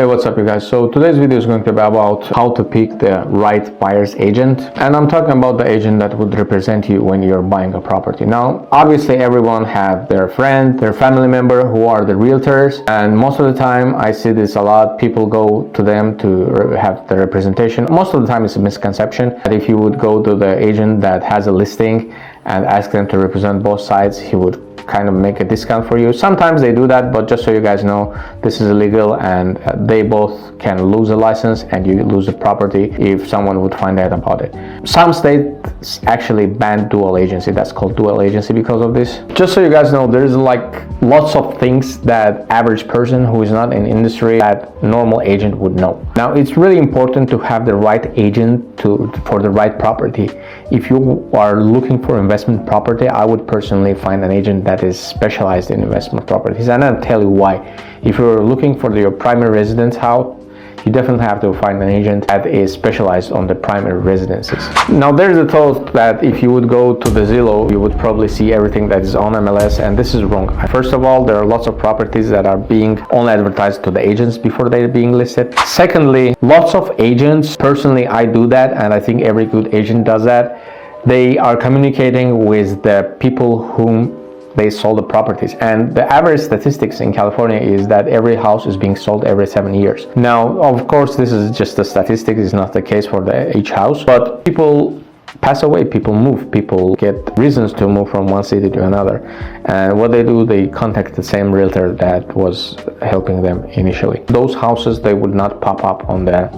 Hey, what's up you guys? So today's video is going to be about how to pick the right buyer's agent, and I'm talking about the agent that would represent you when you're buying a property. Now obviously everyone have their friend, their family member who are the realtors, and most of the time I see this a lot. People go to them to have the representation. Most of the time it's a misconception that if you would go to the agent that has a listing and ask them to represent both sides, he would kind of make a discount for you. Sometimes they do that, but just so you guys know, this is illegal, and they both can lose a license and you lose the property if someone would find out about it. Some states actually ban dual agency. That's called dual agency because of this. Just so you guys know, there's like lots of things that average person who is not in industry that normal agent would know. Now it's really important to have the right agent for the right property. If you are looking for investment property, I would personally find an agent that is specialized in investment properties, and I'll tell you why. If you're looking for your primary residence house, you definitely have to find an agent that is specialized on the primary residences. Now there's a thought that if you would go to the Zillow, you would probably see everything that is on MLS, and this is wrong. First of all, there are lots of properties that are being only advertised to the agents before they're being listed. Secondly, lots of agents, personally I do that, and I think every good agent does that. They are communicating with the people whom they sold the properties, and the average statistics in California is that every house is being sold every 7 years. Now of course this is just a statistic, it's not the case for each house, but people pass away, people move, people get reasons to move from one city to another, and what they do, they contact the same realtor that was helping them initially. Those houses, they would not pop up on the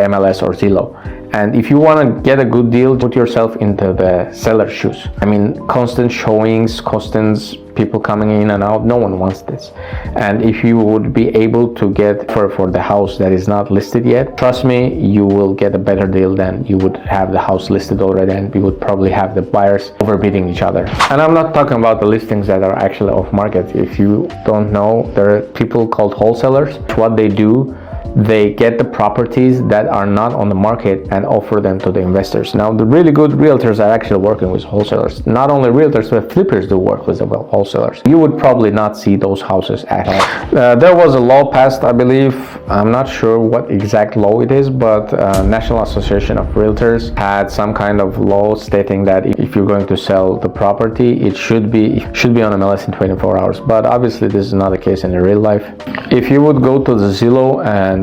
MLS or Zillow. And if you want to get a good deal, put yourself into the seller's shoes. I mean, constant showings, constant people coming in and out, no one wants this. And if you would be able to get for the house that is not listed yet, trust me, you will get a better deal than you would have the house listed already, and you would probably have the buyers overbidding each other. And I'm not talking about the listings that are actually off market. If you don't know, there are people called wholesalers. What they do, they get the properties that are not on the market and offer them to the investors. Now the really good realtors are actually working with wholesalers. Not only realtors, but flippers do work with the wholesalers. You would probably not see those houses at all. There was a law passed, I believe, I'm not sure what exact law it is, but National Association of Realtors had some kind of law stating that if you're going to sell the property, it should be on MLS in 24 hours. But obviously this is not the case in the real life. If you would go to the Zillow and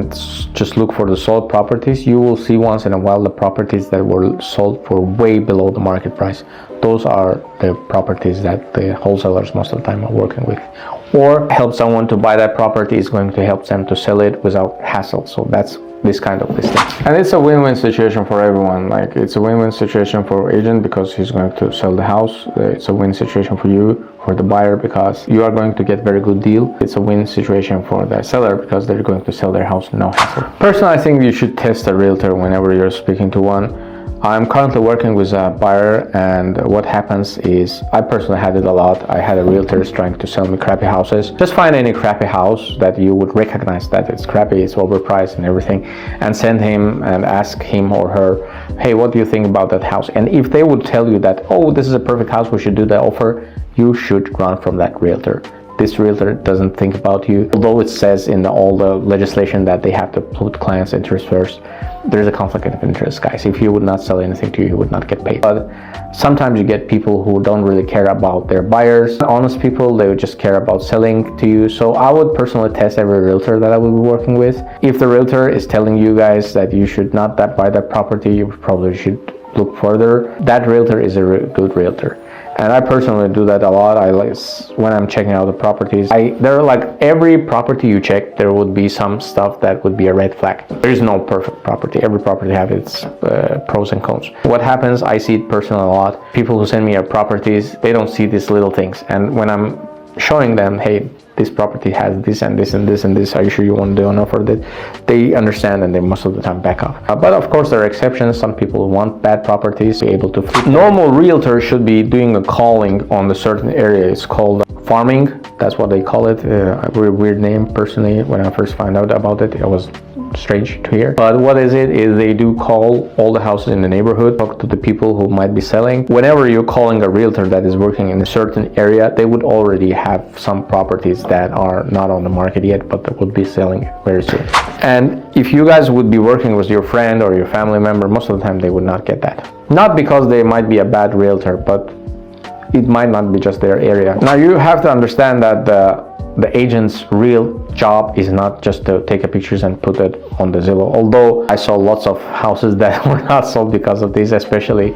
just look for the sold properties, you will see once in a while the properties that were sold for way below the market price. Those are the properties that the wholesalers most of the time are working with, or help someone to buy that property is going to help them to sell it without hassle. So that's this kind of listing, and it's a win-win situation for everyone. Like, it's a win-win situation for agent because he's going to sell the house. It's a win situation for you, for the buyer, because you are going to get very good deal. It's a win situation for the seller because they're going to sell their house no hassle. Personally, I think you should test a realtor whenever you're speaking to one. I'm currently working with a buyer, and what happens is, I personally had it a lot. I had a realtors trying to sell me crappy houses. Just find any crappy house that you would recognize that it's crappy, it's overpriced and everything, and send him and ask him or her, hey, what do you think about that house? And if they would tell you that, oh, this is a perfect house, we should do the offer, you should run from that realtor. This realtor doesn't think about you. Although it says in all the legislation that they have to put clients' interest first, there's a conflict of interest, guys. If you would not sell anything to you, you would not get paid. But sometimes you get people who don't really care about their buyers. Honest people, they would just care about selling to you. So I would personally test every realtor that I will be working with. If the realtor is telling you guys that you should not buy that property, you probably should look further. That realtor is a good realtor. And I personally do that a lot. I like, when I'm checking out the properties, there are like, every property you check, there would be some stuff that would be a red flag. There is no perfect property. Every property has its pros and cons. What happens, I see it personally a lot. People who send me properties, they don't see these little things. And when I'm showing them, hey, this property has this and this and this and this, are you sure you want to do an offer? That they understand, and they most of the time back off. But of course there are exceptions. Some people want bad properties to be able to flip. Normal realtor should be doing a calling on the certain area. It's called farming. That's what they call it. A very weird name. Personally, when I first found out about it, I was strange to hear. But what is they do call all the houses in the neighborhood, talk to the people who might be selling. Whenever you're calling a realtor that is working in a certain area, they would already have some properties that are not on the market yet, but that would be selling very soon. And if you guys would be working with your friend or your family member, most of the time they would not get that. Not because they might be a bad realtor, but it might not be just their area. Now you have to understand that the agent's real job is not just to take a pictures and put it on the Zillow. Although I saw lots of houses that were not sold because of this, especially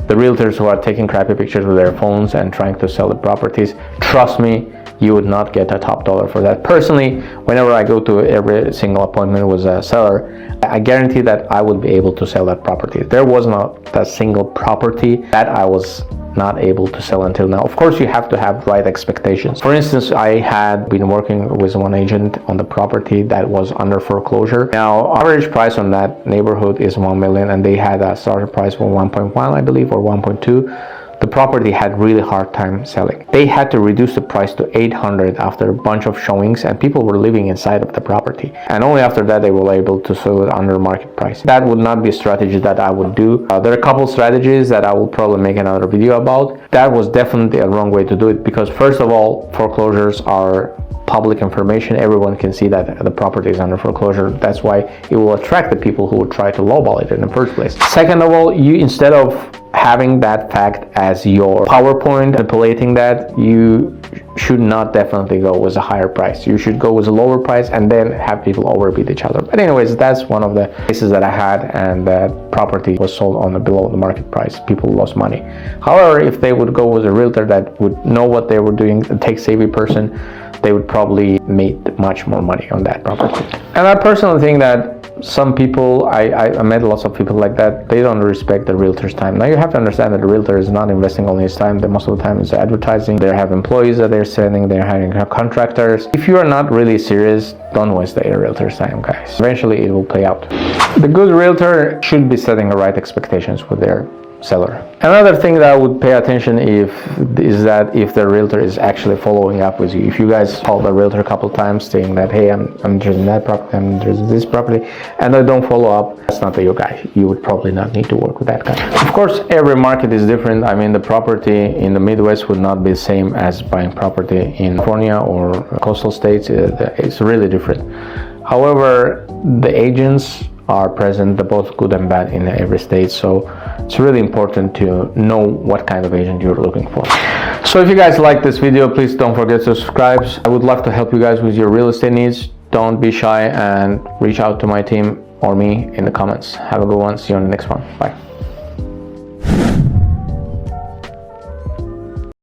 the realtors who are taking crappy pictures with their phones and trying to sell the properties. Trust me, you would not get a top dollar for that. Personally, whenever I go to every single appointment with a seller, I guarantee that I would be able to sell that property. There was not a single property that I was not able to sell until now. Of course, you have to have right expectations. For instance, I had been working with one agent on the property that was under foreclosure. Now, average price on that neighborhood is 1 million, and they had a starter price for 1.1, I believe, or 1.2. The property had really hard time selling. They had to reduce the price to 800 after a bunch of showings, and people were living inside of the property. And only after that they were able to sell it under market price. That would not be a strategy that I would do. There are a couple strategies that I will probably make another video about. That was definitely a wrong way to do it, because first of all, foreclosures are public information. Everyone can see that the property is under foreclosure. That's why it will attract the people who would try to lowball it in the first place. Second of all, you, instead of having that fact as your PowerPoint, manipulating that, you should not definitely go with a higher price. You should go with a lower price and then have people overbid each other. But anyways, that's one of the cases that I had, and that property was sold on the below the market price. People lost money. However, if they would go with a realtor that would know what they were doing, a tech-savvy person, they would probably make much more money on that property. And I personally think that some people, I met lots of people like that, they don't respect the realtor's time. Now you have to understand that the realtor is not investing only his time, that most of the time is advertising. They have employees that they're sending, they're hiring contractors. If you are not really serious, don't waste the realtor's time, guys. Eventually it will pay out. The good realtor should be setting the right expectations with their seller. Another thing that I would pay attention is that if the realtor is actually following up with you. If you guys call the realtor a couple times saying that, hey, I'm interested in that property, I'm interested in this property, and they don't follow up, that's not your guy. You would probably not need to work with that guy. Of course, every market is different. I mean, the property in the Midwest would not be the same as buying property in California or coastal states. It's really different. However, the agents are present, both good and bad, in every state, so it's really important to know what kind of agent you're looking for. So if you guys like this video, please don't forget to subscribe. I would love to help you guys with your real estate needs. Don't be shy and reach out to my team or me in the comments. Have a good one. See you on the next one. Bye.